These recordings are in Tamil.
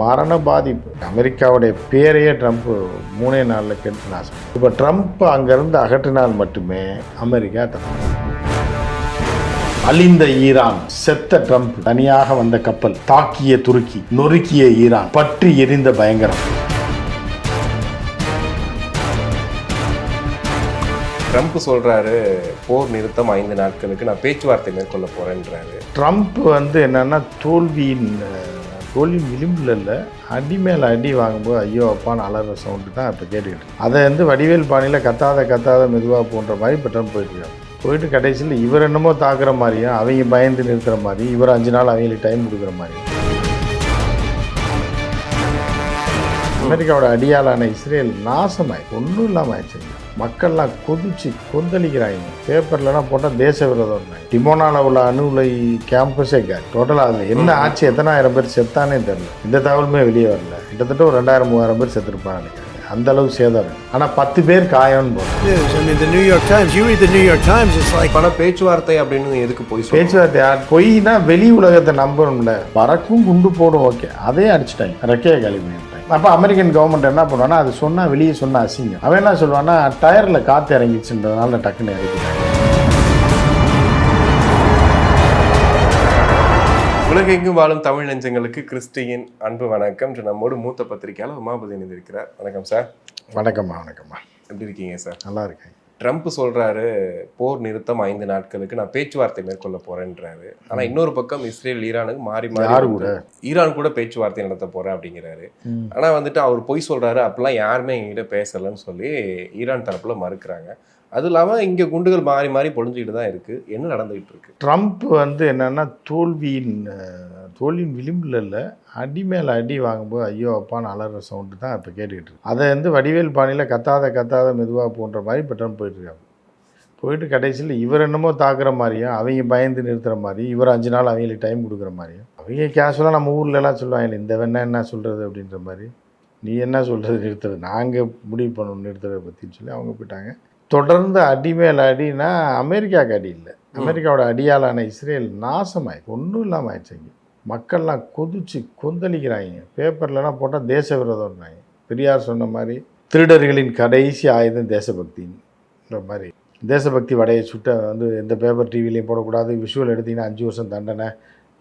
மரண பாதிப்பு. அமெரிக்காவுடைய பேரையே ட்ரம்ப் 3 நாளில் கெடுத்து நாசம். இப்போ ட்ரம்ப் அங்கேருந்து அகற்றினால் மட்டுமே அமெரிக்கா தப்பு. அழிந்த ஈரான், செத்த ட்ரம்ப், தனியாக வந்த கப்பல், தாக்கிய துருக்கி, நொறுக்கிய ஈரான், பற்றி எரிந்த பயங்கரம். ட்ரம்ப் சொல்றாரு போர் நிறுத்தம் 5 நாட்களுக்கு நான் பேச்சுவார்த்தை மேற்கொள்ள போறேன்றாரு. ட்ரம்ப் என்னன்னா தோல்வியின் விளிம்பில் இல்லை, அடி மேலே அடி வாங்கும்போது ஐயோ அப்பான்னு அலற சவுண்டு தான் இப்போ கேட்டுக்கிட்டு. அதை வடிவேல் பாணியில் கத்தாத மெதுவாக போன்ற மாதிரி இப்போ ட்ரம்ப் போயிட்டு கடைசியில் இவர் என்னமோ தாக்குற மாதிரியும் அவங்க பயந்து நிறுத்துற மாதிரி, இவர் 5 நாள் அவங்களுக்கு டைம் கொடுக்குற மாதிரி. அமெரிக்காவோட அடியாளான இஸ்ரேல் நாசமாய் ஒன்றும் இல்லாமல் ஆயிடுச்சு. மக்கள்லாம் கொந்தளிக்கிறாங்க. பேப்பர்லாம் போட்டால் தேச விரோதம். டிமோனாவில் உள்ள அணு உலை கேம்பஸே டோட்டலாக அதில் என்ன ஆச்சு, எத்தனாயிரம் பேர் செத்தானே தெரியல. இந்த தகவலுமே வெளியே வரல. கிட்டத்தட்ட ஒரு 2000-3000 பேர் செத்துருப்பான்னு நினைக்கிறேன். அந்த அளவு சேதம். ஆனால் 10 பேர் காயம்னு போல. பேச்சுவார்த்தை அப்படின்னு எதுக்கு போய் பேச்சுவார்த்தை பொய்னா வெளி உலகத்தை நம்பணும்ல. பறக்கும் குண்டு போடும், ஓகே, அதையும் அடிச்சுட்டாங்க, ரெக்கையை கழிவு. அப்போ அமெரிக்கன் கவர்மெண்ட் என்ன பண்ணுவான்னா, அது சொன்னால் வெளியே சொன்னால் அசிங்கம். அவன் என்ன சொல்லுவான்னா, டயரில் காற்று இறங்கிச்சுன்றதுனால டக்குன்னு இறக்கிட்டாங்க. உலகெங்கும் வாழும் தமிழ் நெஞ்சங்களுக்கு கிறிஸ்டியின் அன்பு வணக்கம். நம்மோடு மூத்த பத்திரிகையாளர் உமாபதி இணைந்திருக்கிறார். வணக்கம் சார். வணக்கம்மா. எப்படி இருக்கீங்க சார்? நல்லா இருக்கேன். ட்ரம்ப் சொல்றாரு போர் நிறுத்தம் 5 நாட்களுக்கு நான் பேச்சுவார்த்தை மேற்கொள்ள போறேன்றாரு. ஆனா இன்னொரு பக்கம் இஸ்ரேல் ஈரானுக்கு மாறி ஈரான் கூட பேச்சுவார்த்தை நடத்த போறேன் அப்படிங்கிறாரு. ஆனா அவர் பொய் சொல்றாரு, அப்பெல்லாம் யாருமே எங்ககிட்ட பேசலன்னு சொல்லி ஈரான் தரப்புல மறுக்கிறாங்க. அது இல்லாமல் இங்கே குண்டுகள் மாறி பொழிஞ்சிக்கிட்டு தான் இருக்குது. என்ன நடந்துகிட்டு இருக்கு? ட்ரம்ப் என்னென்னா தோல்வியின் விளிம்பில் இல்லை, அடி மேலே அடி வாங்கும்போது ஐயோ அப்பான்னு அலற சவுண்டு தான் இப்போ கேட்டுக்கிட்டு இருக்கு. அதை வடிவேல் பாணியில் கத்தாத மெதுவாக போன்ற மாதிரி இப்போ ட்ரம்ப் போயிட்டு கடைசியில் இவர் என்னமோ தாக்குற மாதிரியும் அவங்க பயந்து நிறுத்துற மாதிரி, இவர் 5 நாள் அவங்களுக்கு டைம் கொடுக்குற மாதிரியும். அவங்க கேஷுவலாக நம்ம ஊர்லலாம் சொல்லுவாங்க, இந்த வேணா என்ன சொல்கிறது அப்படின்ற மாதிரி. நீ என்ன சொல்கிறது நிறுத்துறது, நாங்கள் முடிவு பண்ணணும் நிறுத்துறதை பற்றின்னு சொல்லி அவங்க போயிட்டாங்க. தொடர்ந்து அடி மேலே அடினா அமெரிக்காவுக்கு அடி இல்லை, அமெரிக்காவோட அடியாளான இஸ்ரேல் நாசமாய் ஒன்றும் இல்லாமல் ஆயிடுச்சு. மக்கள்லாம் கொந்தளிக்கிறாங்க. பேப்பர்லாம் போட்டால் தேச விரோதம்னாங்க. பெரியார் சொன்ன மாதிரி திருடர்களின் கடைசி ஆயுதம் தேசபக்தின்ற மாதிரி. தேசபக்தி வடையை சுட்ட எந்த பேப்பர் டிவிலையும் போடக்கூடாது, விஷுவல் எடுத்திங்கன்னா 5 வருஷம் தண்டனை,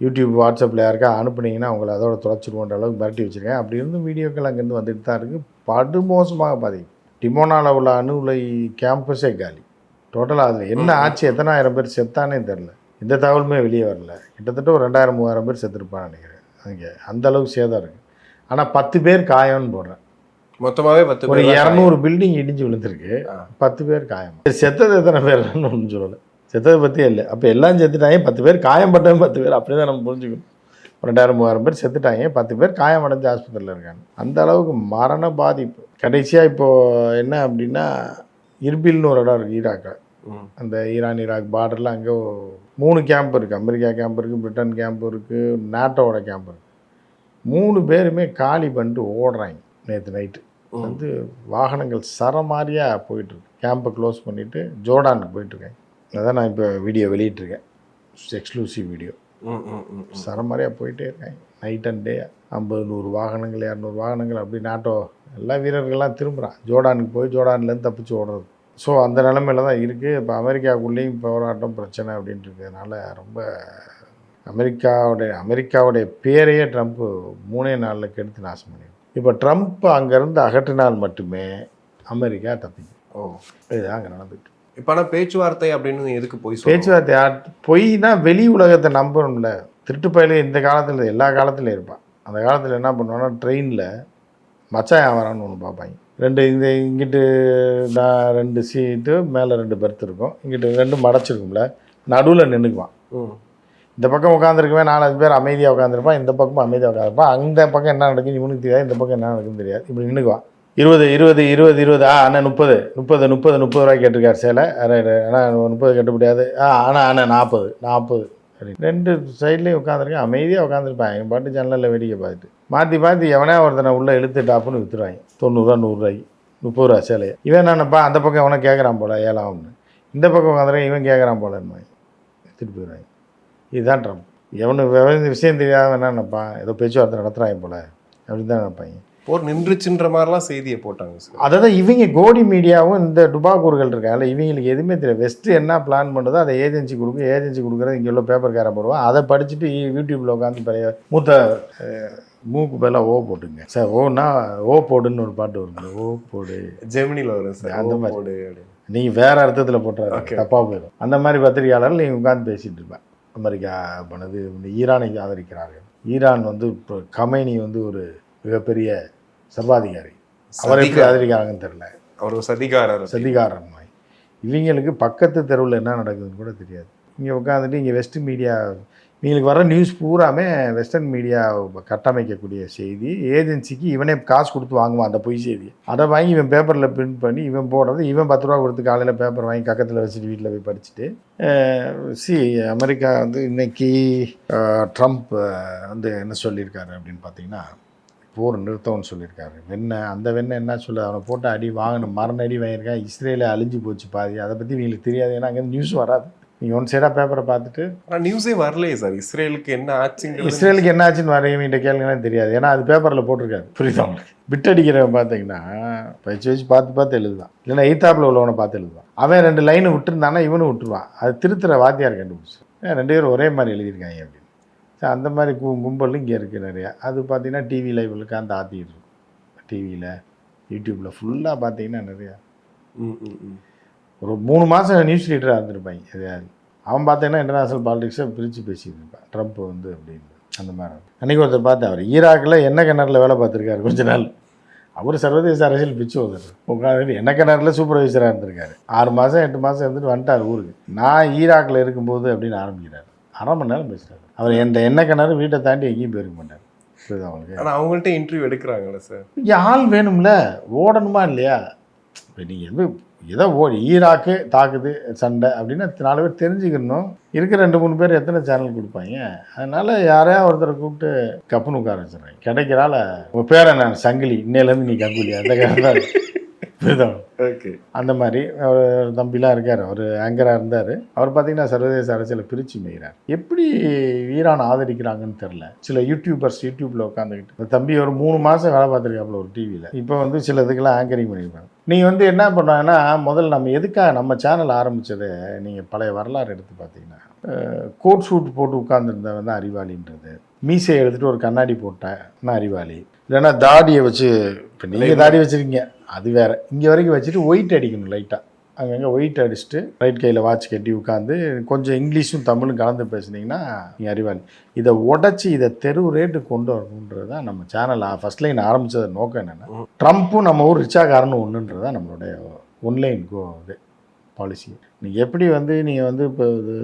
யூடியூப் வாட்ஸ்அப்பில் யாருக்கா அனுப்புனீங்கன்னா அவங்கள அதோட தொலைச்சிடுவோன்ற அளவுக்கு மிரட்டி வச்சுருக்கேன். அப்படி இருந்து வீடியோக்கள் அங்கேருந்து வந்துட்டு தான் இருக்குது. படுமோசமாக பாதிக்கும். டிமோனாவில் உள்ள அணு உலை கேம்பஸே காலி. டோட்டலாக அதில் என்ன ஆச்சு, எத்தனாயிரம் பேர் செத்தானே தெரில. இந்த தகவலுமே வெளியே வரல. கிட்டத்தட்ட ஒரு 2000-3000 பேர் செத்துருப்பான்னு நினைக்கிறேன். அங்கே அந்த அளவுக்கு சேதம் இருக்குது. ஆனால் 10 பேர் காயம்னு போடுறேன். மொத்தமாகவே 10 ஒரு 200 பில்டிங் இடிஞ்சு விழுந்திருக்கு. 10 பேர் காயம். செத்தது எத்தனை பேர்னு ஒன்றும் சொல்லலை. செத்ததை பற்றியே இல்லை. அப்போ எல்லாம் செத்துட்டாங்க. 10 பேர் காயம்பட்டவங்க 10 பேர். அப்படி தான் நம்ம புரிஞ்சுக்கணும். 2000-3000 பேர் செத்துட்டாங்க, 10 பேர் காயமடைஞ்சு ஆஸ்பத்திரியில் இருக்காங்க. அந்த அளவுக்கு மரண பாதிப்பு. கடைசியாக இப்போது என்ன அப்படின்னா, இர்பில்னு ஒரு இடம் இருக்குது ஈராக்கில். அந்த ஈராக் பார்டரில் அங்கே 3 கேம்ப் இருக்குது. அமெரிக்கா கேம்ப் இருக்குது, பிரிட்டன் கேம்ப் இருக்குது, நாட்டோட கேம்ப் இருக்குது. 3 பேருமே காலி பண்ணிட்டு ஓடுறாங்க. நேற்று நைட்டு வாகனங்கள் சரமாரியாக போயிட்டுருக்கு. கேம்பை க்ளோஸ் பண்ணிவிட்டு ஜோர்டானுக்கு போயிட்டுருக்கேன். அதான் நான் இப்போ வீடியோ வெளியிட்டிருக்கேன், எக்ஸ்க்ளூசிவ் வீடியோ. சரமாரியாக போயிட்டே இருக்காங்க நைட் அண்ட் டே. 50-100 வாகனங்கள் 200 வாகனங்கள் அப்படி நாட்டோ எல்லா வீரர்கள்லாம் திரும்புகிறான் ஜோர்டானுக்கு போய் ஜோர்டான்லேருந்து தப்பிச்சு ஓடுறது. ஸோ அந்த நிலமையில தான் இருக்குது. இப்போ அமெரிக்காவுக்குள்ளேயும் போராட்டம் பிரச்சனை அப்படின்ட்டு இருக்கிறதுனால ரொம்ப அமெரிக்காவுடைய பேரையே ட்ரம்ப் 3 நாளில் கெடுத்து நாசம் பண்ணிடும். இப்போ ட்ரம்ப் அங்கேருந்து அகற்றினால் மட்டுமே அமெரிக்கா தப்பிக்கும். இதுதான் அங்கே நடந்துக்கிட்டு. இப்போ ஆனால் பேச்சுவார்த்தை அப்படின்னு எதுக்கு பேச்சுவார்த்தை பொய்னா வெளி உலகத்தை நம்பணும்ல. திருட்டு பயில இந்த காலத்தில் எல்லா காலத்துலையும் இருப்பான். அந்த காலத்தில் என்ன பண்ணுவான்னா, ட்ரெயினில் மச்சான் வரான்னு ஒன்று பார்ப்பாங்க. இங்கிட்டு 2 சீட்டு மேலே 2 பெர்த் இருக்கும், இங்கிட்டு 2 மடைச்சிருக்கும்ல, நடுவில் நின்றுக்குவான். இந்த பக்கம் உட்காந்துருக்குவேன் 4-5 பேர் அமைதியாக உட்காந்துருப்பான், இந்த பக்கமும் அமைதியாக உட்காந்துருப்பான். அந்த பக்கம் என்ன நடக்குன்னு இவனுக்கு தெரியாது, இந்த பக்கம் என்ன நடக்குன்னு தெரியாது. இப்படி நின்றுக்குவான். 20 அண்ணன் 30 ரூபாய் கேட்டிருக்காரு சேலை. ஆனால் 30 கட்ட முடியாது. ஆனால் 40 அப்படி 2 சைட்லேயும் உட்காந்துருக்கேன். அமைதியாக உட்காந்துருப்பான். என் பாட்டு ஜன்னலில் வேடிக்கை பார்த்துட்டு மாற்றி எவனே ஒருத்தனை உள்ளே இழுத்து டாப்புன்னு விற்றுருவாங்க. 90 ரூபா 100 ரூபாய்க்கு 30 ரூபா சேலையை. இவன் என்னப்பா அந்த பக்கம் எவனை கேட்குறான் போல ஏலாம்னு, இந்த பக்கம் உட்காந்துருக்கேன் இவன் கேட்குறான் போலன்னு எடுத்துகிட்டு போயிடுவாங்க. இதுதான் ட்ரம்ப். எவனு விஷயம் தெரியாத என்னென்னப்பா ஏதோ பேச்சுவார்த்தை நடத்துகிறாங்க போல், அப்படின்னு தான் நினைப்பாங்க. போர் நின்றுச்சுன்ற மாதிரிலாம் செய்தியை போட்டாங்க சார். அதை தான் இவங்க கோடி மீடியாவும் இந்த டுபாக்கூர்கள் இருக்காங்கல்ல, இவங்களுக்கு எதுவுமே தெரியாது. வெஸ்ட்டு என்ன பிளான் பண்ணுறதோ அதை ஏஜென்சி கொடுக்கும், ஏஜென்சி கொடுக்குறது இங்கே உள்ள பேப்பர்காரன் போடுவான். அதை படிச்சுட்டு யூடியூப்பில் உட்காந்து பழைய மூத்த மூக்கு பதிலாக ஓ போட்டுங்க சார். ஓன்னா ஓ போடுன்னு ஒரு பாட்டு வருது, ஓ போடு ஜெமினியில் வரும் சார் அந்த மாதிரி. போடு. நீங்கள் வேறு அர்த்தத்தில் போட்டுறாரு, தப்பாக போயிடும். அந்த மாதிரி பத்திரிகையாளர்கள் நீங்கள் உட்காந்து பேசிகிட்டு இருப்பேன். அமெரிக்கா பண்ணது ஈரானை ஆதரிக்கிறார்கள். ஈரான் வந்து இப்போ கமைனி வந்து ஒரு மிகப்பெரிய சர்வாதிகாரி, அவர் எப்படி ஆதரிக்கிறாங்கன்னு தெரில. அவர் சதிகாரன். இவங்களுக்கு பக்கத்து தெருவில் என்ன நடக்குதுன்னு கூட தெரியாது. இங்கே உட்காந்துட்டு இங்கே வெஸ்ட் மீடியா, இவங்களுக்கு வர நியூஸ் பூராமே வெஸ்டர்ன் மீடியா கட்டமைக்கக்கூடிய செய்தி. ஏஜென்சிக்கு இவனே காசு கொடுத்து வாங்குவான் அந்த பொய் செய்தியை. அதை வாங்கி இவன் பேப்பரில் பிரிண்ட் பண்ணி இவன் போடுறது. இவன் 10 ரூபா கொடுத்து காலையில் பேப்பர் வாங்கி கக்கத்தில் வச்சுட்டு வீட்டில் போய் படிச்சுட்டு அமெரிக்கா வந்து இன்னைக்கு ட்ரம்ப் வந்து என்ன சொல்லியிருக்காரு அப்படின்னு பார்த்தீங்கன்னா, போர் நிறுத்தம்னு சொல்லியிருக்காரு. அந்த வெண்ணெய் என்ன சொல்ல, அவனை போட்டு அடி வாங்கணும், மரண அடி வாங்கியிருக்கான். இஸ்ரேலே அழிஞ்சு போச்சு பாதி. அதை பற்றி இவங்களுக்கு தெரியாது, ஏன்னா அங்கே நியூஸ் வராது. நீங்கள் ஒன் சைடாக பேப்பரை பார்த்துட்டு நியூஸே வரலையே சார். இஸ்ரேலுக்கு என்ன ஆச்சுன்னு வரையவங்கிட்ட கேளுங்கன்னு தெரியாது, ஏன்னா அது பேப்பரில் போட்டிருக்காரு. புரியுதா உங்களுக்கு? பிட் அடிக்கிறவன் பார்த்தீங்கன்னா வச்சு பார்த்து எழுதுவான், இல்லைன்னா எய்த்தாப்பில் உள்ளவனை பார்த்து எழுதுவான். அவன் 2 லைனை விட்டுருந்தானா இவனும் விட்டுருவான். அது திருத்துற வாத்தியார் கண்டுபிடிச்சு 2 பேரும் ஒரே மாதிரி எழுதியிருக்காங்க அப்படின்னு. அந்த மாதிரி கும்பல் இங்கே இருக்குது நிறையா. அது பார்த்தீங்கன்னா டிவி லைவ்லுக்கு அந்த ஆத்திட்டு இருக்கும். டிவியில் யூடியூப்பில் ஃபுல்லாக பார்த்தீங்கன்னா நிறையா ஒரு 3 மாதம் நியூஸ் ரீடராக இருந்திருப்பாங்க எதையாவது. அவன் பார்த்தீங்கன்னா இன்டர்நேஷ்னல் பாலிடிக்ஸை பிரித்து பேசிட்டு இருப்பான், ட்ரம்ப் வந்து அப்படின்னு. அந்த மாதிரி அன்றைக்கி ஒருத்தர் பார்த்தேன், அவர் ஈராக்கில் எண்ணெய் கிணறுல வேலை பார்த்துருக்காரு கொஞ்ச நாள். அவர் சர்வதேச அரசியல் பிச்சு ஓதுறாரு. உட்காந்துட்டு எண்ணெய் கிணறுல சூப்பர்வைசராக இருந்திருக்காரு. 6 மாதம் 8 மாதம் இருந்துட்டு வந்துட்டார் ஊருக்கு. நான் ஈராக்கில் இருக்கும்போது அப்படின்னு ஆரம்பிக்கிறார். 1/2 மணி நேரம் பேசுகிறாரு. அவர் எண்ணெய் கிணறு வீட்டை தாண்டி எங்கேயும் போயிருக்க மாட்டார். புரியுது அவங்களுக்கு? ஆனால் அவங்கள்ட்ட இன்டர்வியூ எடுக்கிறாங்களே சார். இங்கே ஆள் வேணும்ல, ஓடணுமா இல்லையா? இப்போ நீங்கள் ஏதோ ஈராக்கு தாக்குது சண்டை அப்படின்னா 4 பேர் தெரிஞ்சுக்கணும். இருக்கிற 2-3 பேர் எத்தனை சேனல் கொடுப்பாங்க? அதனால் யாரையா ஒருத்தரை கூப்பிட்டு கப்புன்னு உட்கார வச்சுருவாங்க. கிடைக்கிறால உங்கள் பேரை நான் சங்கிலி, இன்னையிலேருந்து நீ கங்குலி, அந்த தான் புரியுதா? ஓகே. அந்த மாதிரி ஒரு தம்பிலாம் இருக்கார், அவர் ஆங்கராக இருந்தார். அவர் பார்த்தீங்கன்னா சர்வதேச அரசியலை பிரித்து மேய்கிறார். எப்படி ஈரான் ஆதரிக்கிறாங்கன்னு தெரில. சில யூடியூப்பில் உட்காந்துக்கிட்டு இந்த தம்பி ஒரு 3 மாதம் வேலை பார்த்துருக்காப்புல ஒரு டிவியில். இப்போ வந்து சில இதுக்கெல்லாம் ஆங்கரிங் பண்ணியிருப்பாங்க. நீங்கள் வந்து என்ன பண்ணுறாங்கன்னா, முதல்ல நம்ம எதுக்காக நம்ம சேனல் ஆரம்பித்தது, நீங்கள் பழைய வரலாறு எடுத்து பார்த்தீங்கன்னா, கோட் ஷூட் போட்டு உட்காந்துருந்தவன் தான் அறிவாளின்றது. மீசையை எடுத்துகிட்டு ஒரு கண்ணாடி போட்டேன் அறிவாளி. இல்லைன்னா தாடியை வச்சு, இப்போ நீங்கள் தாடி வச்சுருக்கீங்க அது வேறு, இங்கே வரைக்கும் வச்சுட்டு ஒயிட் அடிக்கணும் லைட்டாக, அங்கங்கே ஒயிட் அடிச்சுட்டு ரைட் கையில் வாட்ச் கட்டி உட்காந்து கொஞ்சம் இங்கிலீஷும் தமிழும் கலந்து பேசுனீங்கன்னா நீங்கள் அறிவாளி. இதை உடச்சி இதை தெரு ரேட்டு கொண்டு வரணுன்றது தான் நம்ம சேனல் ஃபஸ்ட் லைன் ஆரம்பித்தது நோக்கம். என்னென்னா, ட்ரம்ப்பும் நம்ம ஊர் ரிச்சாகாரன்னு ஒன்றுன்றது தான் நம்மளுடைய ஒன்லைன் இது பாலிசி. நீங்கள் எப்படி வந்து நீங்கள் வந்து இப்போ இது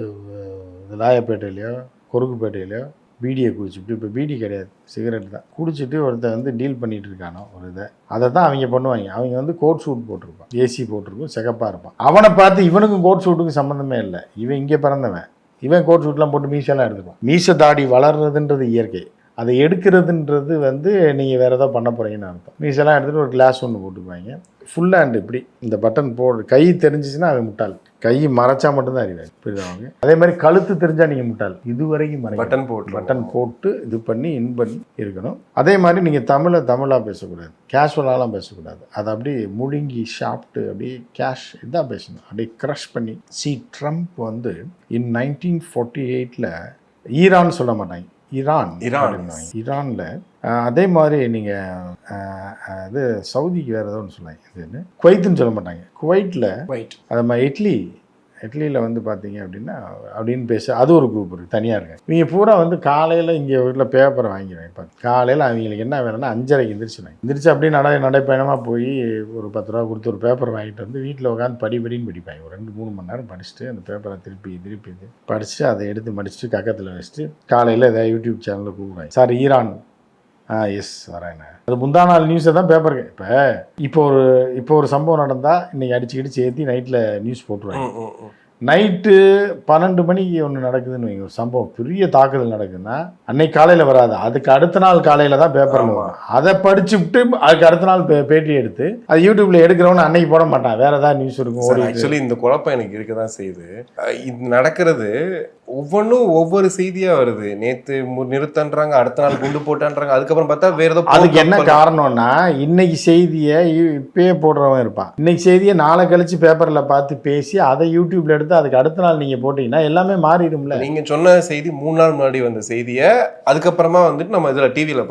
லாயப்பேட்டையிலையோ குறுக்குப்பேட்டையிலையோ பீடியை குடிச்சுட்டு, இப்போ பீடி கிடையாது சிகரெட் தான் குடிச்சிட்டு ஒருத்தர் வந்து டீல் பண்ணிகிட்டு இருக்கானோ ஒரு இதை, அதை தான் அவங்க பண்ணுவாங்க. அவங்க வந்து கோட் சூட் போட்டிருப்பான், ஏசி போட்டிருக்கும், சிகப்பாக இருப்பான். அவனை பார்த்து இவனுக்கும் கோட் சூட்டுக்கும் சம்மந்தமே இல்லை. இவன் இங்கே பிறந்தவன், இவன் கோட் சூட்லாம் போட்டு மீசெல்லாம் எடுத்துப்பான். மீசை தாடி வளர்றதுன்றது இயற்கை, அதை எடுக்கிறதுன்றது வந்து நீங்கள் வேறு ஏதோ பண்ண போகிறீங்கன்னு அர்த்தம். மீசெல்லாம் எடுத்துகிட்டு ஒரு கிளாஸ் ஒன்று போட்டுக்குவாங்க ஃபுல் ஹேண்டு. இப்படி இந்த பட்டன் போடு, கை தெரிஞ்சிச்சுன்னா அவன் முட்டாள், கை மறைச்சா மட்டும்தான் அறிவாங்க. புரியுதாங்க? அதே மாதிரி கழுத்து தெரிஞ்சால் நீங்கள் முட்டாள். இதுவரைக்கும் பட்டன் போட்டு இது பண்ணி இன் பண்ணி இருக்கணும். அதே மாதிரி நீங்கள் தமிழாக பேசக்கூடாது, கேஷுவலாலாம் பேசக்கூடாது. அதை அப்படியே முழுங்கி சாப்பிட்டு அப்படியே கேஷ் இதான் பேசணும், அப்படியே க்ரஷ் பண்ணி. ட்ரம்ப் வந்து இன் 1948 ஈரான் சொல்ல மாட்டாங்க, ஈரானில். அதே மாதிரி நீங்கள் அது சவுதிக்கு வேறு ஏதோ ஒன்று சொன்னாங்க, இதுன்னு குவைத்துன்னு சொல்ல மாட்டாங்க, குவைட்டில் அதே மாதிரி இட்லியில் வந்து பார்த்தீங்க அப்படின்னா அப்படின்னு அது ஒரு குரூப் இருக்குது தனியாக இருக்காங்க. இவங்க பூரா வந்து காலையில் இங்கே வீட்டில் பேப்பரை வாங்கிடுவாங்க. இப்போ காலையில் அவங்களுக்கு என்ன வேணும்னா 5:30 எந்திரிச்சு அப்படியே நடைப்பயணமாக போய் ஒரு 10 ரூபா கொடுத்து ஒரு பேப்பர் வாங்கிட்டு வந்து வீட்டில் உட்காந்து படின்னு படிப்பாங்க. ஒரு 2-3 மணி நேரம் படிச்சுட்டு அந்த பேப்பரை திருப்பி படிச்சுட்டு அதை எடுத்து மடிச்சுட்டு கக்கத்தில் வச்சுட்டு காலையில் ஏதாவது யூடியூப் சேனலில் கூப்பிடுவாங்க. சார் ஈரான் எஸ் வரேன். அது முந்தா நாள் நியூஸை தான் பேப்பருக்கு. இப்போ ஒரு சம்பவம் நடந்தால் இன்றைக்கி அடிச்சு ஏற்றி நைட்டில் நியூஸ் போட்டுருவாங்க. நைட்டு 12 மணிக்கு ஒன்று நடக்குதுன்னு வைங்க, ஒரு சம்பவம் பெரிய தாக்குதல் நடக்குதுன்னா அன்னைக்கு காலையில் வராது, அதுக்கு அடுத்த நாள் காலையில் தான் பேப்பரில் வரும். அதை படிச்சு விட்டு அதுக்கு அடுத்த நாள் பேட்டி எடுத்து அது யூடியூப்ல எடுக்கிறவனு அன்னைக்கு போட மாட்டான், வேற ஏதாவது நியூஸ் இருக்கும். ஆக்சுவலி இந்த குழப்பம் எனக்கு இருக்க தான் செய்யுது. இது நடக்கிறது ஒவ்வொன்றும் ஒவ்வொரு செய்தியா வருது. நேத்து நிறுத்தன்றாங்க, அடுத்த நாள் குண்டு போட்டான்றாங்க, அதுக்கப்புறம் பார்த்தா வேற ஏதோ. அதுக்கு என்ன காரணம்னா இன்னைக்கு செய்தியை இப்பயே போடுறவன் இருப்பான், இன்னைக்கு செய்தியை நாளை கழிச்சு பேப்பர்ல பார்த்து பேசி அதை யூடியூப்ல எடுத்து அதுக்கு அடுத்த நாள் நீங்க போட்டீங்கன்னா எல்லாமே மாறிடும்ல. நீங்க சொன்ன செய்தி 3 நாள் முன்னாடி வந்த செய்தியை அதுக்கப்புறமா வந்துட்டு நம்ம இதுல டிவியில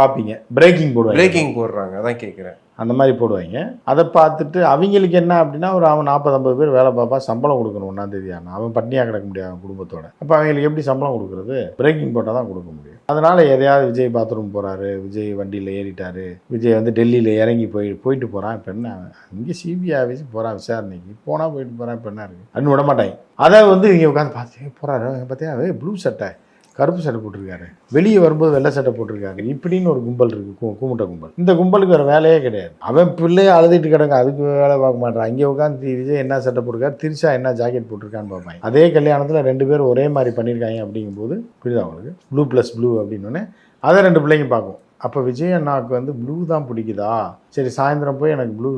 பாப்பீங்க, பிரேக்கிங் போடுறாங்க. அதான் கேட்கிறேன், அந்த மாதிரி போடுவாங்க. அதை பார்த்துட்டு அவங்களுக்கு என்ன அப்படின்னா ஒரு அவன் 40-50 பேர் வேலை பார்ப்பா, சம்பளம் கொடுக்கணும் 1ஆம் தேதி ஆனால் அவன் பட்னியாக கிடக்க முடியாது அவன் குடும்பத்தோட. அப்போ அவங்களுக்கு எப்படி சம்பளம் கொடுக்குறது? பிரேக்கிங் போட்டால் தான் கொடுக்க முடியும். அதனால எதையாவது விஜய் பாத்ரூம் போகிறாரு, விஜய் வண்டியில் ஏறிட்டாரு, விஜய் வந்து டெல்லியில் இறங்கி போயிட்டு போகிறான். இப்போ என்ன இங்கே சிபிஐ ஆஃபீஸ் போகிறான் விசாரணைக்கு, போனால் போயிட்டு போகிறான், இப்போ என்ன இருக்குது அப்படின்னு விட மாட்டாங்க. அதை வந்து இங்கே உட்காந்து பார்த்து போகிறாரு, பார்த்தீங்கன்னா ப்ளூ சட்டை கருப்பு சட்டை போட்டிருக்காரு, வெளியே வரும்போது வெள்ளை சட்டை போட்டிருக்காரு, இப்படின்னு ஒரு கும்பல் இருக்குது, கூமுட்டை கும்பல். இந்த கும்பலுக்கு வேறு வேலையே கிடையாது. அவன் பிள்ளைய அழுதுட்டு கிடங்க, அதுக்கு வேலை பார்க்க மாட்டான். இங்கே உட்காந்து விஜய் என்ன சட்டை போட்டிருக்காரு, திரிஷா என்ன ஜாக்கெட் போட்டிருக்கான்னு பார்ப்பாங்க. அதே கல்யாணத்தில் 2 பேரும் ஒரே மாதிரி பண்ணியிருக்காங்க அப்படிங்கும்போது புரியுது அவங்களுக்கு, ப்ளூ ப்ளஸ் ப்ளூ அப்படின்னோடனே அதை 2 பிள்ளைங்க பார்க்கும். அப்போ விஜய் அண்ணாவுக்கு வந்து ப்ளூ தான் பிடிக்குதா, சரி சாயந்தரம் போய் எனக்கு ப்ளூ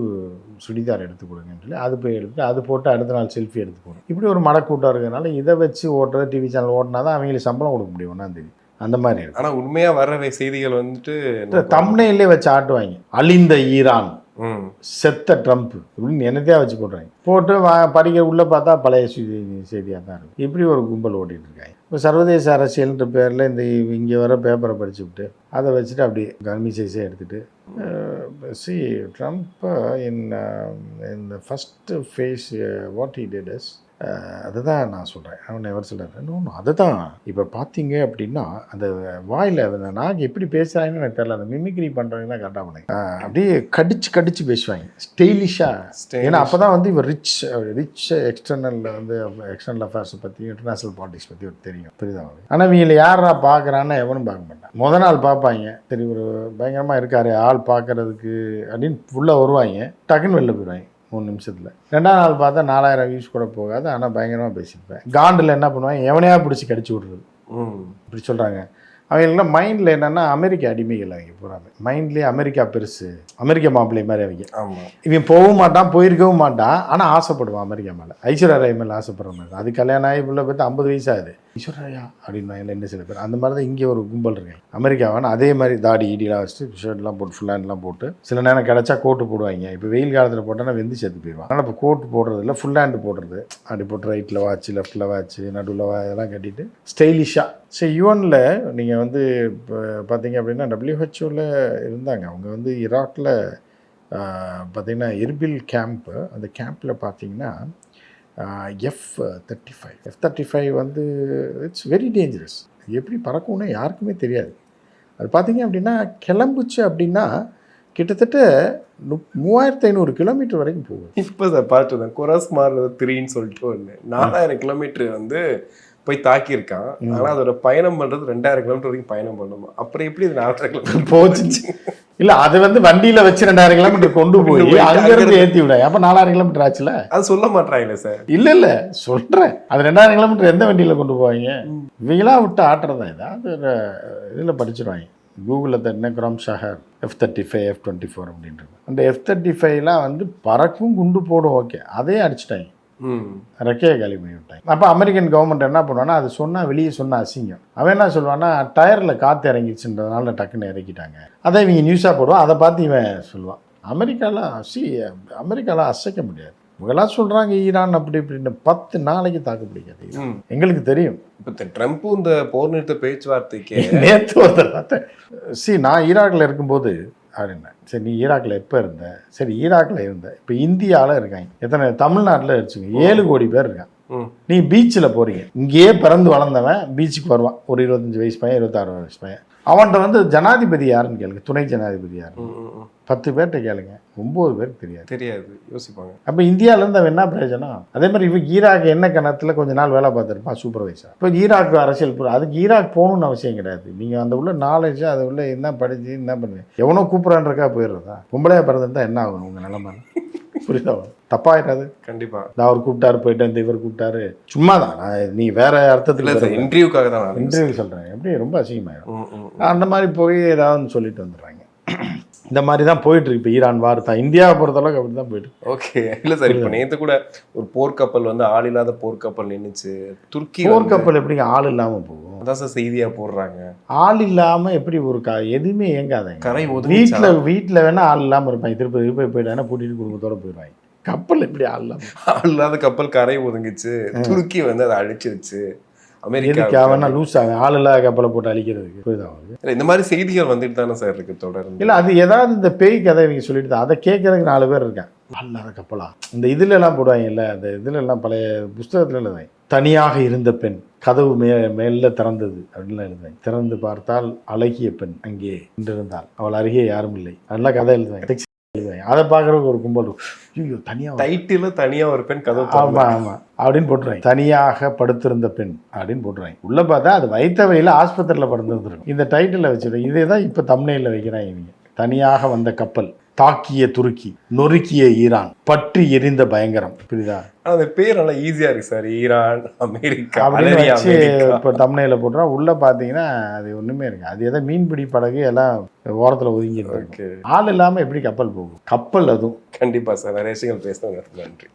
சுடிதார் எடுத்து கொடுங்கன்னு சொல்லி அது போய் எடுத்து அது போட்டு அடுத்த நாள் செல்ஃபி எடுத்து போடும். இப்படி ஒரு மடக்கூட்டம் இருக்கிறதுனால இதை வச்சு ஓட்டுறது, டிவி சேனல் ஓட்டினா தான் அவங்களுக்கு சம்பளம் கொடுக்க முடியும் 1ஆம் தேதி, அந்த மாதிரி இருக்கு. ஆனால் உண்மையாக வர செய்திகள் வந்துட்டு தம்ப்நெயிலே வச்சு ஆட்டுவாங்க, அழிந்த ஈரான், செத்த ட்ரம்ப் இப்படின்னு என்னத்தையா வச்சு போடுறாங்க. போட்டு படிக்க உள்ள பார்த்தா பழைய செய்தியாக தான் இருக்கும். இப்படி ஒரு கும்பல் ஓட்டிகிட்டு இருக்காங்க. இப்போ சர்வதேச அரசியல்ன்ற பேரில் இந்த இங்கே வர பேப்பரை படிச்சு விட்டு அதை வச்சுட்டு அப்படியே கர்மி சைஸே எடுத்துகிட்டு Trump in the first face what he did is, அதை தான் நான் சொல்கிறேன். அவன் எவர் சொல்கிறேன் இன்னொன்று அதை தான். இப்போ பார்த்தீங்க அப்படின்னா அந்த வாயில் அந்த நாங்கள் எப்படி பேசுகிறாங்கன்னு எனக்கு தெரியல, அந்த மிமிக்ரி பண்ணுறவங்க தான் கரெக்டாக பண்ணாங்க. அப்படியே கடிச்சு பேசுவாங்க ஸ்டைலிஷாக. ஏன்னா அப்போ தான் வந்து இவர் ரிச் எக்ஸ்டர்னலில் வந்து எக்ஸ்டர்னல் அஃபேர்ஸை பற்றி இன்டர்நேஷ்னல் பாலிடிக்ஸ் பற்றி ஒரு தெரியும், புரியுதா அவங்களுக்கு. ஆனால் இவங்களை யாரா பார்க்குறான்னு எவனும் பார்க்க மாட்டான். முத நாள் பார்ப்பாங்க, சரி ஒரு பயங்கரமாக இருக்காரு ஆள் பார்க்குறதுக்கு அப்படின்னு ஃபுல்லாக வருவாங்க, டக்குன்னு வெளில போயிடுவாங்க 3 நிமிஷத்தில். 2ஆம் நாள் பார்த்தா 4000 வியூஸ் கூட போகாது, ஆனால் பயங்கரமாக பேசியிருப்பேன். காண்டில் என்ன பண்ணுவாங்க, எவனையாக பிடிச்சி கடிச்சு விட்றது, இப்படி சொல்கிறாங்க. அவங்களுக்குலாம் மைண்டில் என்னென்னா அமெரிக்கா அடிமைகள் அவங்க போகிறாங்க, மைண்ட்லேயே அமெரிக்கா பெருசு, அமெரிக்கா மாப்பிள்ளை மாதிரி அவங்க. ஆமாம், இவன் போகவும் மாட்டான், போயிருக்கவும் மாட்டான், ஆனால் ஆசைப்படுவான் அமெரிக்கா மேலே, ஐஸ்வர்யா ராய் மேலே ஆசைப்படுற மாதிரி. அது கல்யாணம் ஆகி பிள்ளை பார்த்து 50 வயசு ஆகுது, ஐஸ்வர்யா அப்படின்னு என்ன சில பேர். அந்த மாதிரி தான் இங்கே ஒரு கும்பல் இருக்காங்க அமெரிக்காவான. அதே மாதிரி தாடி ஈடிலாம் வச்சுட்டு ஷர்ட்லாம் போட்டு ஃபுல் ஹேண்ட்லாம் போட்டு சில நேரம் கிடச்சா கோட்டு போடுவாங்க. இப்போ வெயில் காலத்தில் போட்டோன்னா வெந்து செத்து போயிடுவாங்க. ஆனால் இப்போ கோட்டு போடுறது இல்லை, ஃபுல் ஹேண்டு போடுறது, அப்படி போட்டு ரைட்டில் வாட்ச் லெஃப்ட்டில் வாட்ச் நடுவில் இதெல்லாம் கட்டிட்டு ஸ்டைலிஷாக. சரி யுஎனில் நீங்கள் வந்து இப்போ பார்த்தீங்க அப்படின்னா WHO இருந்தாங்க அவங்க வந்து ஈராக்கில் பார்த்திங்கன்னா எர்பில் கேம்ப்பு. அந்த கேம்பில் பார்த்தீங்கன்னா F-35 வந்து இட்ஸ் வெரி டேஞ்சரஸ். எப்படி பறக்கும்னு யாருக்குமே தெரியாது. அது பார்த்தீங்க அப்படின்னா கிளம்புச்சு அப்படின்னா கிட்டத்தட்ட 3500 கிலோமீட்டர் வரைக்கும் போகும். இப்போ சார் பார்த்து தான் குராஸ் மாறுறது 3ன்னு சொல்லிட்டு ஒன்று 4000 கிலோமீட்டர் வந்து போய் தாக்கியிருக்கான். ஆனால் அதோட பயணம் பண்ணுறது 2000 கிலோமீட்டர் வரைக்கும் பயணம் பண்ணணுமா, அப்புறம் எப்படி இது 4000 கிலோமீட்டர் போச்சு? இல்லை அது வந்து வண்டியில் வச்சு 2000 கிலோமீட்டர் கொண்டு போய் அங்கேருந்து ஏற்றி விட, அப்போ 4000 கிலோமீட்டர் ஆச்சுல. அது சொல்ல மாட்டாங்களே சார். இல்லை சொல்கிறேன், அது 2000 கிலோமீட்டர் எந்த வண்டியில் கொண்டு போவாங்க? இவங்களாம் விட்டு ஆட்டுறதா ஏதாவது இதில் படிச்சிருவாங்க. கூகுளில் தட்டின கிராம் ஷஹர் F-35 F-24 அப்படின்றது. அந்த F-35லாம் வந்து பறக்கும் குண்டு போடும், ஓகே, அதே அடிச்சிட்டாங்க, ரெக்கையை காலி பண்ணி விட்டாங்க. அப்போ அமெரிக்கன் கவர்மெண்ட் என்ன பண்ணுவான்னா அது சொன்னால் வெளியே சொன்னால் அசிங்கம். அவன் என்ன சொல்லுவான்னா டயரில் காற்று இறங்கிடுச்சுன்றதுனால டக்குன்னு இறக்கிட்டாங்க, அதை இவங்க நியூஸாக போடுவான், அதை பார்த்து இவன் சொல்லுவான். அமெரிக்காலாம் அசைக்க முடியாது. இவங்கெல்லாம் சொல்கிறாங்க ஈரான் அப்படி இப்படின்னு 10 நாளைக்கு தாக்கு பிடிக்காது, எங்களுக்கு தெரியும். இப்போ ட்ரம்ப்பும் இந்த போர் நிறுத்த பேச்சுவார்த்தைக்கு நேற்று ஒருத்தர் பார்த்தேன். நான் ஈராக்கில் இருக்கும்போது அப்படின்னா, சரி நீ ஈராக்கில் எப்போ இருந்த? சரி ஈராக்கில் இருந்த, இப்போ இந்தியாவில் இருக்காங்க எத்தனை, தமிழ்நாட்டில் வச்சுங்க 7 கோடி பேர் இருக்கான். நீ பீச்சில் போகிறீங்க, இங்கேயே பிறந்து வளர்ந்தவன் பீச்சுக்கு வருவான், ஒரு 25 வயசு பையன் 26 வயசு பையன். அவன்கிட்ட வந்து ஜனாதிபதி யாருன்னு கேளுங்க, துணை ஜனாதிபதி யாரு, 10 பேர்கிட்ட கேளுங்க, 9 பேருக்கு தெரியாது, யோசிப்பாங்க. அப்போ இந்தியாவிலேருந்து அவன் என்ன பிரயோஜனம்? அதே மாதிரி இப்போ ஈராக் என்ன கணத்தில் கொஞ்ச நாள் வேலை பார்த்துருப்பான் சூப்பர்வைசர். இப்போ ஈராக் அரசியல் அதுக்கு ஈராக் போகணுன்னு அவசியம் கிடையாது. நீங்கள் அந்த உள்ள நாலேஜ் அது உள்ள என்ன படிச்சு என்ன பண்ணுவீங்க? எவனோ கூப்பிட்றான்றக்கா போயிடுறதா? பொம்பளையா பிறந்திருந்தா என்ன ஆகணும் உங்கள் நிலைமை? புரியுதா? தப்பாயிடாது. கண்டிப்பா அவர் கூப்பிட்டாரு போயிட்டு இந்த இவர் கூப்பிட்டாரு சும்மா தான். நீ வேற அர்த்தத்தில் இல்ல சார், இன்டர்வியூக்காக தான் நான் இன்டர்வியூ சொல்கிறேன். எப்படி ரொம்ப அசிங்கமாயிடும். ம், ம். அந்த மாதிரி போய் ஏதாவது சொல்லிட்டு வந்துடுறாங்க. இந்த மாதிரி தான் போயிட்டு இருக்கு இப்போ ஈரான் வார் தான். இந்தியாவை பொறுத்தளவுக்கு அப்படி தான் போயிட்டு. ஓகே. இல்ல சார், இப்போ நேற்று கூட ஒரு போர்க்கப்பல் வந்து ஆள் இல்லாத போர்க்கப்பல் நின்றுச்சு. துருக்கி போர்க்கப்பல் எப்படிங்க ஆள் இல்லாமல் போகும்? அதான் சார் செய்தியா போடுறாங்க. ஆள் இல்லாமல் எப்படி ஒரு எதுவுமே இயங்காதங்க. கரை ஒதுங்கிச்சா? வீட்டில் வேணா ஆள் இல்லாமல் இருப்பாங்க. திருப்பதி போயிட்டாங்கன்னா கூட்டிட்டு குடும்பத்தோட போயிடுவாங்க. கப்பல் எப்படி ஆள் இல்லாமல்? ஆள் இல்லாத கப்பல் கரை ஒதுங்கிச்சு. துருக்கி வந்து அதை அழிச்சிருச்சு. அமெரிக்கா வேணா லூஸ் ஆகும் ஆள் இல்லாத கப்பலை போட்டு அழிக்கிறதுக்கு. புரியுதா? இந்த மாதிரி செய்திகள் வந்துட்டு தானே சார் இருக்கு தொடர்ந்து. இல்லை அது ஏதாவது இந்த பேய் கதை நீங்கள் சொல்லிட்டு தான் அதை கேட்கறதுக்கு 4 பேர் இருக்கேன். ஆள் இல்லாத கப்பலா? இந்த இதுல எல்லாம் போடுவாங்க இல்லை, அந்த இதுல எல்லாம் பழைய புஸ்தகத்துல எழுதுவாங்க. தனியாக இருந்த பெண் கதவு மேல திறந்தது அப்படின்லாம் எழுதுவாங்க. திறந்து பார்த்தால் அழகிய பெண் அங்கே நின்றிருந்தாள், அவள் அருகே யாரும் இல்லை. அதெல்லாம் கதை எழுதுவாங்க. அதை பார்க்கறதுக்கு ஒரு கும்பல் தனியா டைட்டில் தனியா ஒரு பெண் கதவு. ஆமா ஆமா அப்படின்னு போட்டுருவாங்க. தனியாக படுத்திருந்த பெண் அப்படின்னு போட்டுருவாங்க. உள்ள பார்த்தா அது வைத்த வழியில ஆஸ்பத்திரியில படுத்திருந்துருக்கும். இந்த டைட்டில் வச்சிருக்கோம். இதே தான் இப்ப தம்ப்நெயில்ல வைக்கிறாங்க இவங்க. தனியாக வந்த கப்பல், தாக்கிய துருக்கி, நொறுக்கிய ஈரான், பற்றி எரிந்த பயங்கரம். புரியுதா? அந்த பேர் நல்லா ஈஸியா இருக்கு சார். ஈரான், அமெரிக்கா அப்படின்னு வச்சு இப்போ தம்ப்நெயில்ல போட்டுறா. உள்ள பாத்தீங்கன்னா அது ஒண்ணுமே இருக்கு. அது எதாவது மீன்பிடி படகு எல்லாம் ஓரத்துல ஒதுங்கி இருக்கு. ஆள் இல்லாம எப்படி கப்பல் போகும்? கப்பல் அதுவும். கண்டிப்பா சார். நிறைய விஷயங்கள் பேசணும். நன்றி.